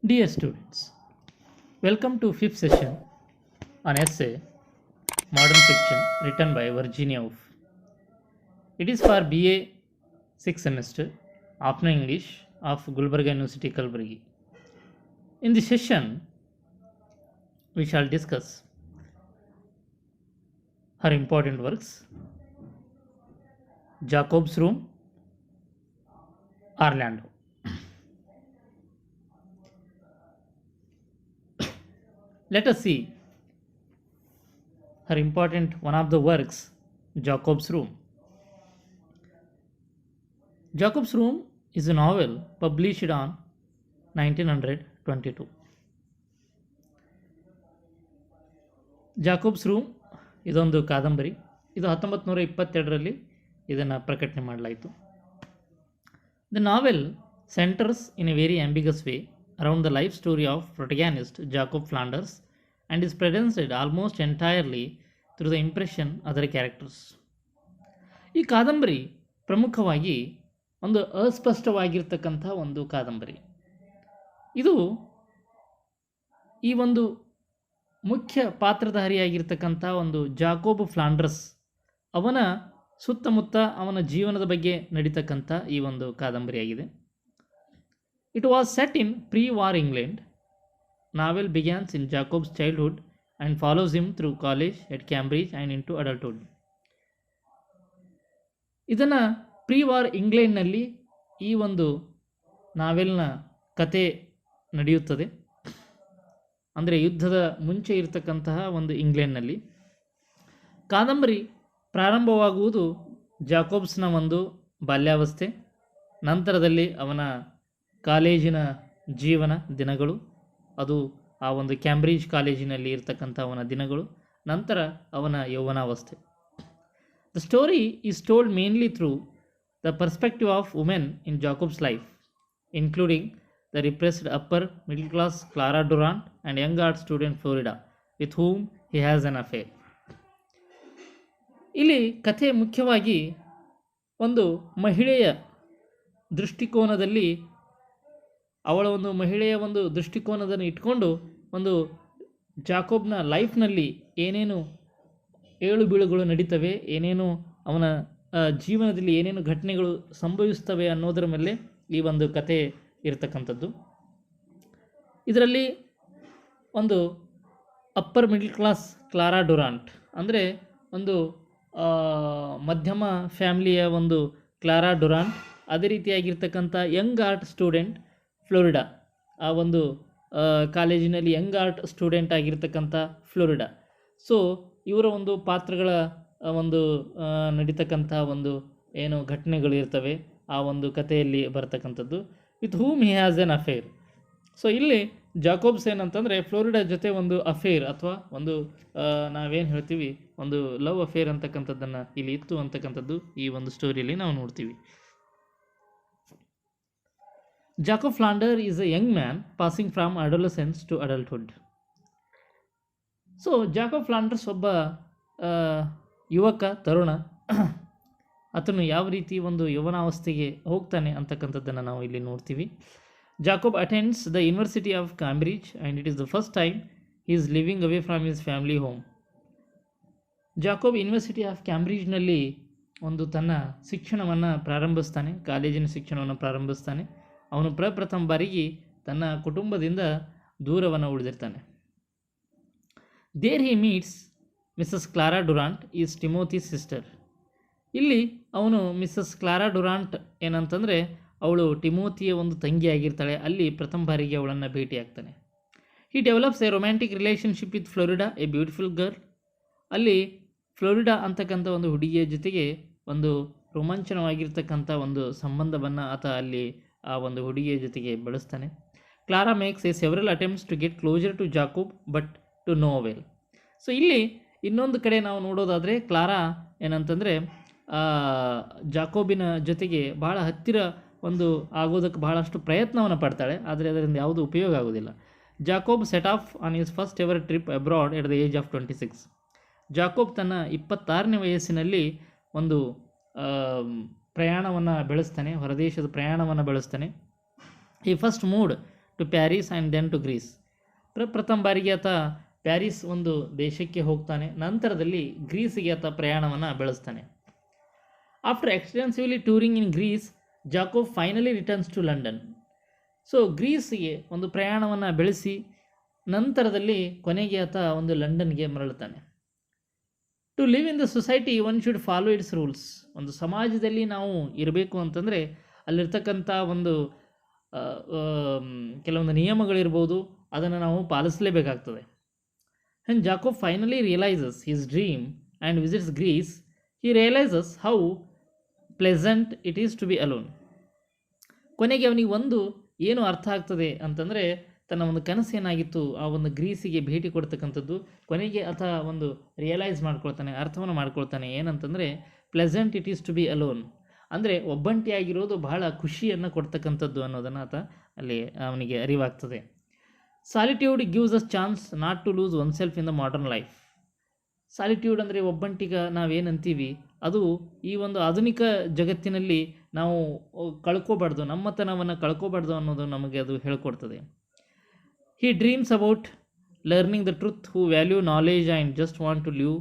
Dear students, welcome to fifth session on essay Modern Fiction written by Virginia Woolf. It is for BA 6th semester Afternoon English of Gulbarga University Kalburgi. In this session, we shall discuss her important works Jacob's Room, Orlando. Let us see her important one of the works, Jacob's Room. Jacob's Room is a novel published on 1922. Jacob's room ಇದೊಂದು ಕಾದಂಬರಿ. ಇದು 1922ರಲ್ಲಿ ಇದನ್ನು ಪ್ರಕಟಣೆ ಮಾಡಲಾಯಿತು. The novel centres in a very ambiguous way around the life story of protagonist Jacob Flanders and is presented almost entirely through the impression other characters. ಈ ಕಾದಂಬರಿ ಪ್ರಮುಖವಾಗಿ ಒಂದು ಅಸ್ಪಷ್ಟವಾಗಿರ್ತಕ್ಕಂಥ ಒಂದು ಕಾದಂಬರಿ. ಇದು ಈ ಒಂದು ಮುಖ್ಯ ಪಾತ್ರಧಾರಿಯಾಗಿರ್ತಕ್ಕಂಥ ಒಂದು ಜಾಕೋಬ್ ಫ್ಲಾಂಡರ್ಸ್ ಅವನ ಸುತ್ತಮುತ್ತ ಅವನ ಜೀವನದ ಬಗ್ಗೆ ನಡೀತಕ್ಕಂಥ ಈ ಒಂದು ಕಾದಂಬರಿಯಾಗಿದೆ. It was set in prewar England. Novel begins in Jacob's childhood and follows him through college at Cambridge and into adulthood. ಇದನ್ನು ಪ್ರೀ-ವಾರ್ ಇಂಗ್ಲೆಂಡ್ನಲ್ಲಿ ಈ ಒಂದು ನಾವೆಲ್ನ ಕತೆ ನಡೆಯುತ್ತದೆ. ಅಂದರೆ ಯುದ್ಧದ ಮುಂಚೆ ಇರತಕ್ಕಂತಹ ಒಂದು ಇಂಗ್ಲೆಂಡ್ನಲ್ಲಿ. ಕಾದಂಬರಿ ಪ್ರಾರಂಭವಾಗುವುದು ಜಾಕೋಬ್ಸ್ನ ಒಂದು ಬಾಲ್ಯಾವಸ್ಥೆ, ನಂತರದಲ್ಲಿ ಅವನ ಕಾಲೇಜಿನ ಜೀವನ ದಿನಗಳು, ಅದು ಆ ಒಂದು ಕ್ಯಾಂಬ್ರಿಡ್ಜ್ ಕಾಲೇಜಿನಲ್ಲಿ ಇರತಕ್ಕಂಥ ಅವನ ದಿನಗಳು, ನಂತರ ಅವನ ಯೌವನಾವಸ್ಥೆ. The story is told mainly through the perspective of women in Jacob's life, including the repressed upper middle class Clara Durant and young art student Florida with whom he has an affair. ಇಲ್ಲಿ ಕಥೆ ಮುಖ್ಯವಾಗಿ ಒಂದು ಮಹಿಳೆಯ ದೃಷ್ಟಿಕೋನದಲ್ಲಿ, ಅವಳ ಒಂದು ಮಹಿಳೆಯ ಒಂದು ದೃಷ್ಟಿಕೋನದನ್ನು ಇಟ್ಕೊಂಡು ಒಂದು ಜಾಕೋಬ್ನ ಲೈಫ್ನಲ್ಲಿ ಏನೇನು ಏಳು ಬೀಳುಗಳು ನಡೀತವೆ, ಏನೇನು ಅವನ ಜೀವನದಲ್ಲಿ ಏನೇನು ಘಟನೆಗಳು ಸಂಭವಿಸ್ತವೆ ಅನ್ನೋದರ ಮೇಲೆ ಈ ಒಂದು ಕತೆ ಇರತಕ್ಕಂಥದ್ದು. ಇದರಲ್ಲಿ ಒಂದು ಅಪ್ಪರ್ ಮಿಡ್ಲ್ ಕ್ಲಾಸ್ ಕ್ಲಾರಾ ಡುರಾಂಟ್, ಅಂದರೆ ಒಂದು ಮಧ್ಯಮ ಫ್ಯಾಮಿಲಿಯ ಒಂದು ಕ್ಲಾರಾ ಡುರಾಂಟ್, ಅದೇ ರೀತಿಯಾಗಿರ್ತಕ್ಕಂಥ ಯಂಗ್ ಆರ್ಟ್ ಸ್ಟೂಡೆಂಟ್ ಫ್ಲೋರಿಡಾ, ಆ ಒಂದು ಕಾಲೇಜಿನಲ್ಲಿ ಯಂಗ್ ಆರ್ಟ್ ಸ್ಟೂಡೆಂಟ್ ಆಗಿರ್ತಕ್ಕಂಥ ಫ್ಲೋರಿಡಾ. ಸೊ ಇವರ ಒಂದು ಪಾತ್ರಗಳ ಒಂದು ನಡೀತಕ್ಕಂಥ ಒಂದು ಏನು ಘಟನೆಗಳು ಇರ್ತವೆ ಆ ಒಂದು ಕಥೆಯಲ್ಲಿ ಬರ್ತಕ್ಕಂಥದ್ದು. With whom he has N affair. So ಇಲ್ಲಿ ಜಾಕೋಬ್ಸ್ ಏನಂತಂದರೆ ಫ್ಲೋರಿಡಾ ಜೊತೆ ಒಂದು ಅಫೇರ್ ಅಥವಾ ಒಂದು ನಾವೇನು ಹೇಳ್ತೀವಿ ಒಂದು ಲವ್ ಅಫೇರ್ ಅಂತಕ್ಕಂಥದ್ದನ್ನು ಇಲ್ಲಿ ಇತ್ತು ಅಂತಕ್ಕಂಥದ್ದು ಈ ಒಂದು ಸ್ಟೋರಿಯಲ್ಲಿ ನಾವು ನೋಡ್ತೀವಿ. Jacob Flander is a young man passing from adolescence to adulthood. So Jacob Flanders ಒಬ್ಬ ಯುವಕ ತರುಣ, ಆತನು ಯಾವ ರೀತಿ ಒಂದು ಯೌವನಾವಸ್ಥೆಗೆ ಹೋಗ್ತಾನೆ ಅಂತಕ್ಕಂಥದ್ದನ್ನು ನಾವು ಇಲ್ಲಿ ನೋಡ್ತೀವಿ. Jacob attends the university of Cambridge and it is the first time he is living away from his family home. Jacob university of ಕ್ಯಾಂಬ್ರಿಡ್ಜ್ನಲ್ಲಿ ಒಂದು ತನ್ನ ಶಿಕ್ಷಣವನ್ನು ಪ್ರಾರಂಭಿಸ್ತಾನೆ, ಕಾಲೇಜಿನ ಶಿಕ್ಷಣವನ್ನು ಪ್ರಾರಂಭಿಸ್ತಾನೆ. ಅವನು ಪ್ರಪ್ರಥಮ ಬಾರಿಗೆ ತನ್ನ ಕುಟುಂಬದಿಂದ ದೂರವನ್ನು ಉಳಿದಿರ್ತಾನೆ. There he meets Mrs Clara Durrant is Timothy's sister. ಇಲ್ಲಿ ಅವನು ಮಿಸಸ್ ಕ್ಲಾರಾ ಡುರಾಂಟ್ ಏನಂತಂದರೆ ಅವಳು ಟಿಮೋತಿಯ ಒಂದು ತಂಗಿಯಾಗಿರ್ತಾಳೆ. ಅಲ್ಲಿ ಪ್ರಥಮ ಬಾರಿಗೆ ಅವಳನ್ನು ಭೇಟಿಯಾಗ್ತಾನೆ. He develops a romantic relationship with Florida, a beautiful girl. ಅಲ್ಲಿ ಫ್ಲೋರಿಡಾ ಅಂತಕ್ಕಂಥ ಒಂದು ಹುಡುಗಿಯ ಜೊತೆಗೆ ಒಂದು ರೋಮಾಂಚನವಾಗಿರ್ತಕ್ಕಂಥ ಒಂದು ಸಂಬಂಧವನ್ನು ಆತ ಅಲ್ಲಿ ಆ ಒಂದು ಹುಡುಗಿಯ ಜೊತೆಗೆ ಬೆಳೆಸ್ತಾನೆ. Clara makes a several attempts to get closer to Jacob but to no avail. So ಇಲ್ಲಿ ಇನ್ನೊಂದು ಕಡೆ ನಾವು ನೋಡೋದಾದರೆ ಕ್ಲಾರಾ ಏನಂತಂದರೆ ಜಾಕೋಬಿನ ಜೊತೆಗೆ ಬಹಳ ಹತ್ತಿರ ಒಂದು ಆಗೋದಕ್ಕೆ ಬಹಳಷ್ಟು ಪ್ರಯತ್ನವನ್ನು ಪಡ್ತಾಳೆ, ಆದರೆ ಅದರಿಂದ ಯಾವುದೂ ಉಪಯೋಗ ಆಗೋದಿಲ್ಲ. Jacob set off on his first ever trip abroad at the age of 26. Jacob ತನ್ನ 26ನೇ ವಯಸ್ಸಿನಲ್ಲಿ ಒಂದು ಪ್ರಯಾಣವನ್ನು ಬೆಳೆಸ್ತಾನೆ, ಹೊರದೇಶದ ಪ್ರಯಾಣವನ್ನು ಬೆಳೆಸ್ತಾನೆ. He first moved to Paris and then to Greece. ಪ್ರಥಮ ಬಾರಿಗೆ ಆತ ಪ್ಯಾರಿಸ್ ಒಂದು ದೇಶಕ್ಕೆ ಹೋಗ್ತಾನೆ, ನಂತರದಲ್ಲಿ ಗ್ರೀಸಿಗೆ ಆತ ಪ್ರಯಾಣವನ್ನು ಬೆಳೆಸ್ತಾನೆ. After extensively touring in Greece, Jacob finally returns to London. So ಗ್ರೀಸಿಗೆ ಒಂದು ಪ್ರಯಾಣವನ್ನು ಬೆಳೆಸಿ ನಂತರದಲ್ಲಿ ಕೊನೆಗೆ ಆತ ಒಂದು ಲಂಡನ್ಗೆ ಮರಳುತ್ತಾನೆ. To live in the society one should follow its rules. ಒಂದು ಸಮಾಜದಲ್ಲಿ ನಾವು ಇರಬೇಕು ಅಂತಂದರೆ ಅಲ್ಲಿರ್ತಕ್ಕಂಥ ಒಂದು ಕೆಲವೊಂದು ನಿಯಮಗಳಿರ್ಬೋದು, ಅದನ್ನು ನಾವು ಪಾಲಿಸಲೇಬೇಕಾಗ್ತದೆ. And Jacob finally realises his dream and visits Greece. He realises how pleasant it is to be alone. ಕೊನೆಗೆ ಅವನಿಗೆ ಒಂದು ಏನು ಅರ್ಥ ಆಗ್ತದೆ ಅಂತಂದರೆ, ತನ್ನ ಒಂದು ಕನಸು ಏನಾಗಿತ್ತು ಆ ಒಂದು ಗ್ರೀಸಿಗೆ ಭೇಟಿ ಕೊಡ್ತಕ್ಕಂಥದ್ದು, ಕೊನೆಗೆ ಆತ ಒಂದು ರಿಯಲೈಸ್ ಮಾಡ್ಕೊಳ್ತಾನೆ, ಅರ್ಥವನ್ನು ಮಾಡ್ಕೊಳ್ತಾನೆ. ಏನಂತಂದರೆ pleasant it is to be alone, ಅಂದರೆ ಒಬ್ಬಂಟಿಯಾಗಿರೋದು ಬಹಳ ಖುಷಿಯನ್ನು ಕೊಡ್ತಕ್ಕಂಥದ್ದು ಅನ್ನೋದನ್ನು ಆತ ಅಲ್ಲಿ ಅವನಿಗೆ ಅರಿವಾಗ್ತದೆ. Solitude gives us chance not to lose oneself in the modern life. Solitude ಅಂದರೆ ಒಬ್ಬಂಟಿಗ ನಾವೇನಂತೀವಿ, ಅದು ಈ ಒಂದು ಆಧುನಿಕ ಜಗತ್ತಿನಲ್ಲಿ ನಾವು ಕಳ್ಕೊಬಾರ್ದು, ನಮ್ಮತನವನ್ನು ಕಳ್ಕೊಬಾರ್ದು ಅನ್ನೋದು ನಮಗೆ ಅದು ಹೇಳ್ಕೊಡ್ತದೆ. He dreams about learning the truth, who value knowledge and just want to live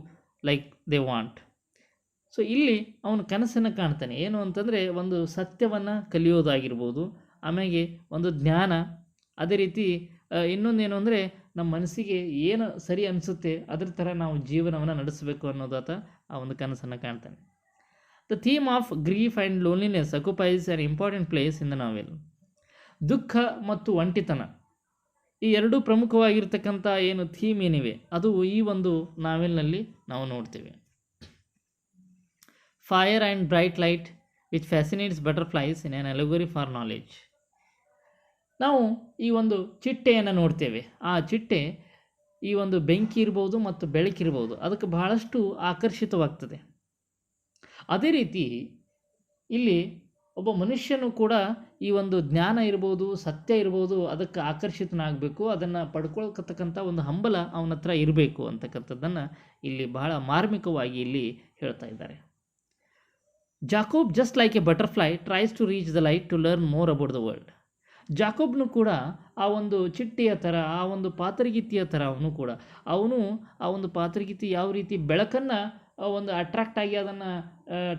like they want. So ಇಲ್ಲಿ ಅವನು ಕನಸನ್ನು ಕಾಣ್ತಾನೆ. ಏನು ಅಂತಂದರೆ ಒಂದು ಸತ್ಯವನ್ನು ಕಲಿಯೋದಾಗಿರ್ಬೋದು, ಆಮೇಲೆ ಒಂದು ಜ್ಞಾನ, ಅದೇ ರೀತಿ ಇನ್ನೊಂದೇನು ಅಂದರೆ ನಮ್ಮ ಮನಸ್ಸಿಗೆ ಏನು ಸರಿ ಅನಿಸುತ್ತೆ ಅದ್ರ ಥರ ನಾವು ಜೀವನವನ್ನು ನಡೆಸಬೇಕು ಅನ್ನೋದಾತ ಆ ಒಂದು ಕನಸನ್ನು ಕಾಣ್ತಾನೆ. The theme of grief and loneliness occupies on important place in the ನಾವೆಲ್. ದುಃಖ ಮತ್ತು ಒಂಟಿತನ ಈ ಎರಡೂ ಪ್ರಮುಖವಾಗಿರ್ತಕ್ಕಂಥ ಏನು ಥೀಮ್ ಏನಿವೆ ಅದು ಈ ಒಂದು ನಾವೆಲ್ನಲ್ಲಿ ನಾವು ನೋಡ್ತೇವೆ. Fire and bright light which fascinates butterflies in an allegory for knowledge. ನಾವು ಈ ಒಂದು ಚಿಟ್ಟೆಯನ್ನು ನೋಡ್ತೇವೆ. ಆ ಚಿಟ್ಟೆ ಈ ಒಂದು ಬೆಂಕಿ ಇರ್ಬೋದು ಮತ್ತು ಬೆಳಕಿರ್ಬೋದು ಅದಕ್ಕೆ ಬಹಳಷ್ಟು ಆಕರ್ಷಿತವಾಗ್ತದೆ. ಅದೇ ರೀತಿ ಇಲ್ಲಿ ಒಬ್ಬ ಮನುಷ್ಯನು ಕೂಡ ಈ ಒಂದು ಜ್ಞಾನ ಇರ್ಬೋದು, ಸತ್ಯ ಇರ್ಬೋದು, ಅದಕ್ಕೆ ಆಕರ್ಷಿತನಾಗಬೇಕು, ಅದನ್ನು ಪಡ್ಕೊಳ್ತಕ್ಕಂಥ ಒಂದು ಹಂಬಲ ಅವನ ಹತ್ರ ಇರಬೇಕು ಅಂತಕ್ಕಂಥದ್ದನ್ನು ಇಲ್ಲಿ ಬಹಳ ಮಾರ್ಮಿಕವಾಗಿ ಇಲ್ಲಿ ಹೇಳ್ತಾ ಇದ್ದಾರೆ. Jacob just like a butterfly tries to reach the light to learn more about the world. ಜಾಕೋಬ್ನು ಕೂಡ ಆ ಒಂದು ಚಿಟ್ಟೆಯ ಥರ, ಆ ಒಂದು ಪಾತರಗಿತ್ತಿಯ ಥರ ಅವನು ಆ ಒಂದು ಪಾತರಗಿತ್ತಿ ಯಾವ ರೀತಿ ಬೆಳಕನ್ನು ಒಂದು ಅಟ್ರಾಕ್ಟ್ ಆಗಿ ಅದನ್ನು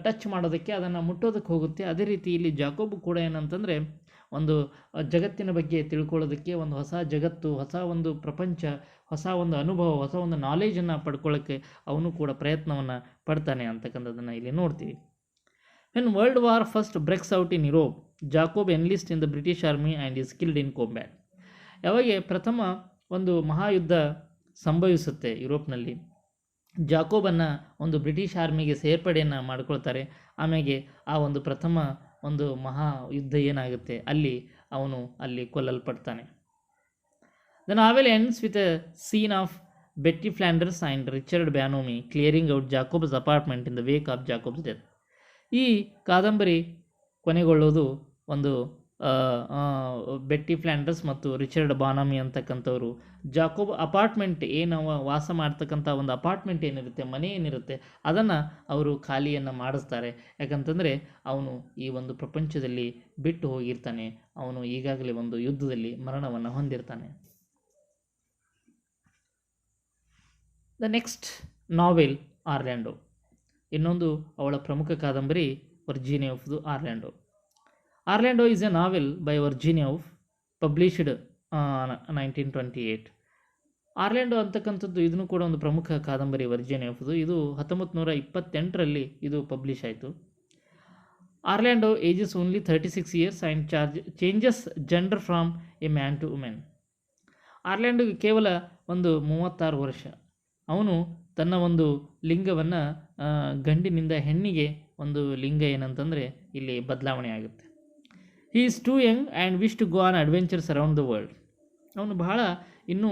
ಟಚ್ ಮಾಡೋದಕ್ಕೆ, ಅದನ್ನು ಮುಟ್ಟೋದಕ್ಕೆ ಹೋಗುತ್ತೆ, ಅದೇ ರೀತಿ ಇಲ್ಲಿ ಜಾಕೋಬ್ ಕೂಡ ಏನಂತಂದರೆ ಒಂದು ಜಗತ್ತಿನ ಬಗ್ಗೆ ತಿಳ್ಕೊಳ್ಳೋದಕ್ಕೆ, ಒಂದು ಹೊಸ ಜಗತ್ತು, ಹೊಸ ಒಂದು ಪ್ರಪಂಚ, ಹೊಸ ಒಂದು ಅನುಭವ, ಹೊಸ ಒಂದು ನಾಲೆಜನ್ನು ಪಡ್ಕೊಳ್ಳೋಕ್ಕೆ ಅವನು ಕೂಡ ಪ್ರಯತ್ನವನ್ನು ಪಡ್ತಾನೆ ಅಂತಕ್ಕಂಥದ್ದನ್ನು ಇಲ್ಲಿ ನೋಡ್ತೀವಿ. When world war first breaks out in Europe, Jacob enlist in the British army and is skilled in combat. ಯಾವಾಗ ಪ್ರಥಮ ಒಂದು ಮಹಾಯುದ್ಧ ಸಂಭವಿಸುತ್ತೆ ಯುರೋಪ್ನಲ್ಲಿ, ಜಾಕೋಬನ್ನು ಒಂದು ಬ್ರಿಟಿಷ್ ಆರ್ಮಿಗೆ ಸೇರ್ಪಡೆಯನ್ನು ಮಾಡ್ಕೊಳ್ತಾರೆ. ಆಮೇಲೆ ಆ ಒಂದು ಪ್ರಥಮ ಒಂದು ಮಹಾಯುದ್ಧ ಏನಾಗುತ್ತೆ ಅಲ್ಲಿ ಕೊಲ್ಲಲ್ಪಡ್ತಾನೆ. The novel ends with a scene of Betty Flanders and Richard Bonamy clearing out Jacob's apartment in the wake of Jacob's death. ಈ ಕಾದಂಬರಿ ಕೊನೆಗೊಳ್ಳೋದು ಒಂದು ಬೆಟ್ಟಿ ಫ್ಲ್ಯಾಂಡರ್ಸ್ ಮತ್ತು ರಿಚರ್ಡ್ ಬಾನಮಿ ಅಂತಕ್ಕಂಥವ್ರು ಜಾಕೋಬ್ ಅಪಾರ್ಟ್ಮೆಂಟ್ ಏನು ವಾಸ ಮಾಡ್ತಕ್ಕಂಥ ಒಂದು ಅಪಾರ್ಟ್ಮೆಂಟ್ ಏನಿರುತ್ತೆ, ಮನೆ ಏನಿರುತ್ತೆ, ಅದನ್ನು ಅವರು ಖಾಲಿಯನ್ನು ಮಾಡಿಸ್ತಾರೆ. ಯಾಕಂತಂದರೆ ಅವನು ಈ ಒಂದು ಪ್ರಪಂಚದಲ್ಲಿ ಬಿಟ್ಟು ಹೋಗಿರ್ತಾನೆ, ಅವನು ಈಗಾಗಲೇ ಒಂದು ಯುದ್ಧದಲ್ಲಿ ಮರಣವನ್ನು ಹೊಂದಿರ್ತಾನೆ. ದ ನೆಕ್ಸ್ಟ್ ನಾವೆಲ್ ಆರ್ಲ್ಯಾಂಡೋ. ಇನ್ನೊಂದು ಅವಳ ಪ್ರಮುಖ ಕಾದಂಬರಿ ವರ್ಜೀನಿಯಾ ಆಫ್ ದು Orlando. Orlando is a novel by Virginia Woolf published 1928. Orlando ಅಂತಕ್ಕಂಥದ್ದು ಇದನ್ನು ಕೂಡ ಒಂದು ಪ್ರಮುಖ ಕಾದಂಬರಿ ವರ್ಜೀನಿಯಾ ಆಫ್ದು. ಇದು 1928ರಲ್ಲಿ ಇದು ಪಬ್ಲಿಷ್ ಆಯಿತು. Orlando ages only 36 years and changes gender from a man to women. ಆರ್ಲ್ಯಾಂಡೋಗೆ ಕೇವಲ ಒಂದು 36 ವರ್ಷ. ಅವನು ತನ್ನ ಒಂದು ಲಿಂಗವನ್ನು ಗಂಡಿನಿಂದ ಹೆಣ್ಣಿಗೆ ಒಂದು ಲಿಂಗ ಏನಂತಂದರೆ ಇಲ್ಲಿ ಬದಲಾವಣೆ ಆಗುತ್ತೆ. He is too young and wish to go on adventures around the world. ಅವನು ಬಹಳ ಇನ್ನೂ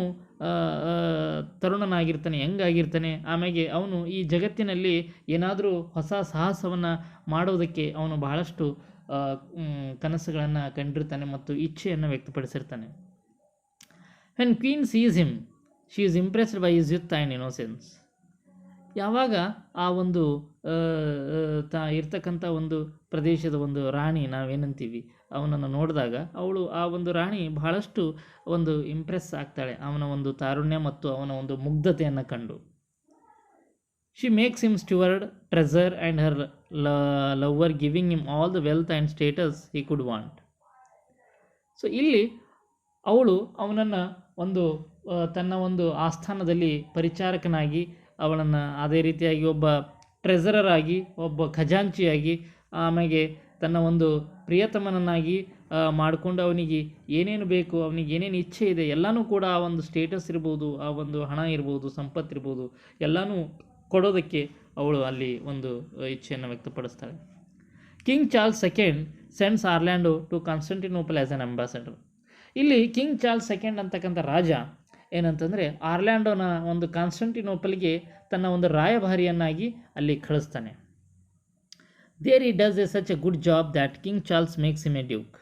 ತರುಣನಾಗಿರ್ತಾನೆ, ಯಂಗಾಗಿರ್ತಾನೆ. ಆಮೇಲೆ ಅವನು ಈ ಜಗತ್ತಿನಲ್ಲಿ ಏನಾದರೂ ಹೊಸ ಸಾಹಸವನ್ನು ಮಾಡೋದಕ್ಕೆ ಅವನು ಬಹಳಷ್ಟು ಕನಸುಗಳನ್ನು ಕಂಡಿರ್ತಾನೆ ಮತ್ತು ಇಚ್ಛೆಯನ್ನು ವ್ಯಕ್ತಪಡಿಸಿರ್ತಾನೆ. When queen sees him she is impressed by his youth and innocence. ಯಾವಾಗ ಆ ಒಂದು ಇರ್ತಕ್ಕಂಥ ಒಂದು ಪ್ರದೇಶದ ಒಂದು ರಾಣಿ ನಾವೇನಂತೀವಿ ಅವನನ್ನು ನೋಡಿದಾಗ ಅವಳು ಆ ಒಂದು ರಾಣಿ ಬಹಳಷ್ಟು ಒಂದು ಇಂಪ್ರೆಸ್ ಆಗ್ತಾಳೆ ಅವನ ಒಂದು ತಾರುಣ್ಯ ಮತ್ತು ಅವನ ಒಂದು ಮುಗ್ಧತೆಯನ್ನು ಕಂಡು. She makes him steward, treasurer and her lover, giving him all the wealth and status he could want. So ಇಲ್ಲಿ ಅವಳು ಅವನನ್ನು ಒಂದು ತನ್ನ ಒಂದು ಆಸ್ಥಾನದಲ್ಲಿ ಪರಿಚಾರಕನಾಗಿ ಅವಳನ್ನು ಅದೇ ರೀತಿಯಾಗಿ ಒಬ್ಬ ಟ್ರೆಸರರ್ ಆಗಿ, ಒಬ್ಬ ಖಜಾಂಚಿಯಾಗಿ, ಆಮೇಲೆ ತನ್ನ ಒಂದು ಪ್ರಿಯತಮನನ್ನಾಗಿ ಮಾಡಿಕೊಂಡು ಅವನಿಗೆ ಏನೇನು ಬೇಕು, ಅವನಿಗೆ ಏನೇನು ಇಚ್ಛೆ ಇದೆ ಎಲ್ಲನೂ ಕೂಡ ಆ ಒಂದು ಸ್ಟೇಟಸ್ ಇರ್ಬೋದು, ಆ ಒಂದು ಹಣ ಇರ್ಬೋದು, ಸಂಪತ್ತಿರ್ಬೋದು, ಎಲ್ಲನೂ ಕೊಡೋದಕ್ಕೆ ಅವಳು ಅಲ್ಲಿ ಒಂದು ಇಚ್ಛೆಯನ್ನು ವ್ಯಕ್ತಪಡಿಸ್ತಾಳೆ. King Charles second sends Orlando to Constantinople as an ambassador. ಇಲ್ಲಿ ಕಿಂಗ್ ಚಾರ್ಲ್ಸ್ ಸೆಕೆಂಡ್ ಅಂತಕ್ಕಂಥ ರಾಜ ಏನಂತಂದರೆ ಆರ್ಲ್ಯಾಂಡೋನ ಒಂದು ಕಾನ್ಸ್ಟಂಟಿನೋಪಲ್ಗೆ ತನ್ನ ಒಂದು ರಾಯಭಾರಿಯನ್ನಾಗಿ ಅಲ್ಲಿ ಕಳಿಸ್ತಾನೆ. There he does such A good job that king Charles makes him A Duke.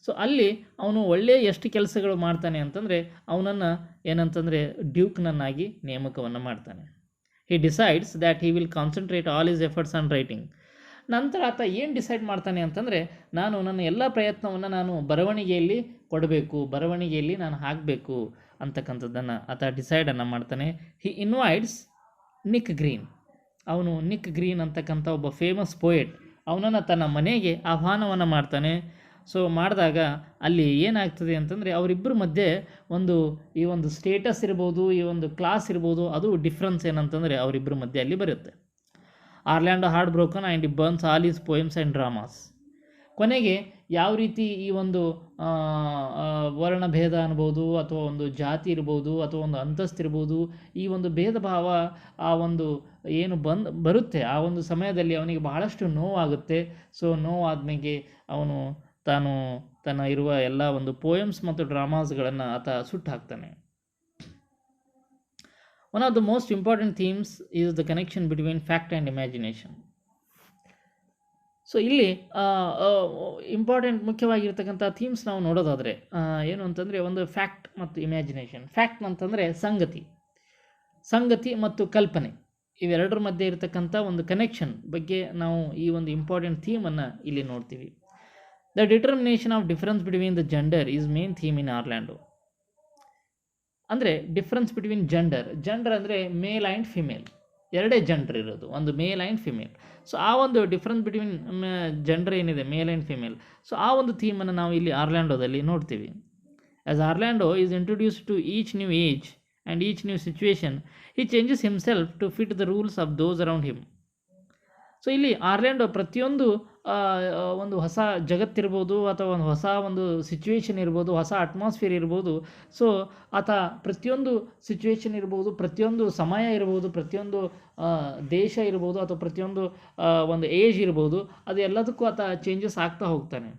So ಅಲ್ಲಿ ಅವನು ಒಳ್ಳೆಯ ಎಷ್ಟು ಕೆಲಸಗಳು ಮಾಡ್ತಾನೆ ಅಂತಂದರೆ ಅವನನ್ನು ಏನಂತಂದರೆ ಡ್ಯೂಕ್ನನ್ನಾಗಿ ನೇಮಕವನ್ನು ಮಾಡ್ತಾನೆ. He decides that he will concentrate all his efforts on writing. ನಂತರ ಆತ ಏನು ಡಿಸೈಡ್ ಮಾಡ್ತಾನೆ ಅಂತಂದರೆ ನಾನು ನನ್ನ ಎಲ್ಲ ಪ್ರಯತ್ನವನ್ನು ನಾನು ಬರವಣಿಗೆಯಲ್ಲಿ ಕೊಡಬೇಕು, ಬರವಣಿಗೆಯಲ್ಲಿ ನಾನು ಹಾಕಬೇಕು ಅಂತಕ್ಕಂಥದ್ದನ್ನು ಆತ ಡಿಸೈಡನ್ನು ಮಾಡ್ತಾನೆ. ಹಿ ಇನ್ವೈಟ್ಸ್ ನಿಕ್ ಗ್ರೀನ್. ಅವನು ನಿಕ್ ಗ್ರೀನ್ ಅಂತಕ್ಕಂಥ ಒಬ್ಬ ಫೇಮಸ್ ಪೋಯೆಟ್, ಅವನನ್ನು ತನ್ನ ಮನೆಗೆ ಆಹ್ವಾನವನ್ನು ಮಾಡ್ತಾನೆ. ಸೊ ಮಾಡಿದಾಗ ಅಲ್ಲಿ ಏನಾಗ್ತದೆ ಅಂತಂದರೆ ಅವರಿಬ್ಬರ ಮಧ್ಯೆ ಈ ಒಂದು ಸ್ಟೇಟಸ್ ಇರ್ಬೋದು, ಈ ಒಂದು ಕ್ಲಾಸ್ ಇರ್ಬೋದು, ಅದು ಡಿಫ್ರೆನ್ಸ್ ಏನಂತಂದರೆ ಅವರಿಬ್ಬರ ಮಧ್ಯೆ ಅಲ್ಲಿ ಬರುತ್ತೆ. Orlando heart broken and burns all his poems and dramas. ಕೊನೆಗೆ ಯಾವ ರೀತಿ ಈ ಒಂದು ವರ್ಣಭೇದ ಅನ್ಬೋದು, ಅಥವಾ ಒಂದು ಜಾತಿ ಇರ್ಬೋದು, ಅಥವಾ ಒಂದು ಅಂತಸ್ತು ಇರ್ಬೋದು, ಈ ಒಂದು ಭೇದ ಭಾವ ಆ ಒಂದು ಏನು ಬರುತ್ತೆ ಆ ಒಂದು ಸಮಯದಲ್ಲಿ ಅವನಿಗೆ ಬಹಳಷ್ಟು ನೋವಾಗುತ್ತೆ. ಸೊ ನೋವಾದ್ಮೇಲೆ ಅವನು ತನ್ನ ಇರುವ ಎಲ್ಲ ಒಂದು ಪೋಯಮ್ಸ್ ಮತ್ತು ಡ್ರಾಮಾಸ್ಗಳನ್ನು ಆತ ಸುಟ್ಟು ಹಾಕ್ತಾನೆ. One of the most important themes is the connection between fact and imagination. So ಇಲ್ಲಿ ಇಂಪಾರ್ಟೆಂಟ್ ಮುಖ್ಯವಾಗಿರ್ತಕ್ಕಂಥ ಥೀಮ್ಸ್ ನಾವು ನೋಡೋದಾದರೆ ಏನು ಅಂತಂದರೆ ಒಂದು ಫ್ಯಾಕ್ಟ್ ಮತ್ತು ಇಮ್ಯಾಜಿನೇಷನ್. ಫ್ಯಾಕ್ಟ್ ಅಂತಂದರೆ ಸಂಗತಿ ಮತ್ತು ಕಲ್ಪನೆ, ಇವೆರಡರ ಮಧ್ಯೆ ಇರತಕ್ಕಂಥ ಒಂದು ಕನೆಕ್ಷನ್ ಬಗ್ಗೆ ನಾವು ಈ ಒಂದು ಇಂಪಾರ್ಟೆಂಟ್ ಥೀಮನ್ನು ಇಲ್ಲಿ ನೋಡ್ತೀವಿ. The determination of difference between the gender is main theme in Orlando. ಅಂದರೆ ಡಿಫ್ರೆನ್ಸ್ ಬಿಟ್ವೀನ್ ಜೆಂಡರ್ ಅಂದರೆ ಮೇಲ್ ಆ್ಯಂಡ್ ಫಿಮೇಲ್, ಎರಡೇ ಜೆಂಡರ್ ಇರೋದು, ಒಂದು ಮೇಲ್ ಆ್ಯಂಡ್ ಫಿಮೇಲ್. ಸೊ ಆ ಒಂದು ಡಿಫ್ರೆನ್ಸ್ ಬಿಟ್ವೀನ್ ಜೆಂಡರ್ ಏನಿದೆ, ಮೇಲ್ ಆ್ಯಂಡ್ ಫಿಮೇಲ್, ಸೊ ಆ ಒಂದು ಥೀಮನ್ನು ನಾವು ಇಲ್ಲಿ ಆರ್ಲ್ಯಾಂಡೋದಲ್ಲಿ ನೋಡ್ತೀವಿ. As Orlando is introduced to each new age and each new situation, he changes himself to fit the rules of those around him. So ಇಲ್ಲಿ ಆರ್ಲ್ಯಾಂಡೋ ಪ್ರತಿಯೊಂದು ಒಂದು ಹೊಸ ಜಗತ್ತಿರ್ಬೋದು, ಅಥವಾ ಒಂದು ಹೊಸ ಒಂದು ಸಿಚುವೇಶನ್ ಇರ್ಬೋದು, ಹೊಸ ಅಟ್ಮಾಸ್ಫಿಯರ್ ಇರ್ಬೋದು, ಸೊ ಆತ ಪ್ರತಿಯೊಂದು ಸಿಚುವೇಶನ್ ಇರ್ಬೋದು, ಪ್ರತಿಯೊಂದು ಸಮಯ ಇರ್ಬೋದು, ಪ್ರತಿಯೊಂದು ದೇಶ ಇರ್ಬೋದು, ಅಥವಾ ಪ್ರತಿಯೊಂದು ಒಂದು ಏಜ್ ಇರ್ಬೋದು, ಅದು ಎಲ್ಲದಕ್ಕೂ ಆತ ಚೇಂಜಸ್ ಆಗ್ತಾ ಹೋಗ್ತಾನೆ.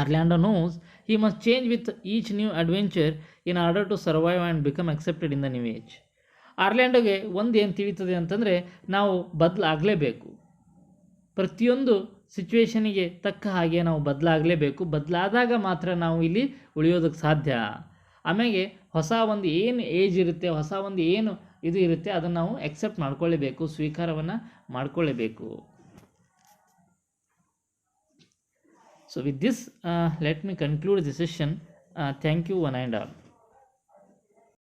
Orlando knows he must change with each new adventure in order to survive and become accepted in the new age. ಆರ್ಲ್ಯಾಂಡೋಗೆ ಒಂದು ಏನು ತಿಳಿತದೆ ಅಂತಂದರೆ ನಾವು ಬದಲಾಗಲೇಬೇಕು, ಪ್ರತಿಯೊಂದು ಸಿಚುವೇಶನಿಗೆ ತಕ್ಕ ಹಾಗೆ ನಾವು ಬದಲಾಗಲೇಬೇಕು, ಬದಲಾದಾಗ ಮಾತ್ರ ನಾವು ಇಲ್ಲಿ ಉಳಿಯೋದಕ್ಕೆ ಸಾಧ್ಯ. ಆಮೇಲೆ ಹೊಸ ಒಂದು ಏನು ಏಜ್ ಇರುತ್ತೆ, ಹೊಸ ಒಂದು ಏನು ಇದು ಇರುತ್ತೆ, ಅದನ್ನು ನಾವು ಎಕ್ಸೆಪ್ಟ್ ಮಾಡ್ಕೊಳ್ಳೇಬೇಕು, ಸ್ವೀಕಾರವನ್ನು ಮಾಡ್ಕೊಳ್ಳೇಬೇಕು. So with this let me conclude the session. Thank you one and all.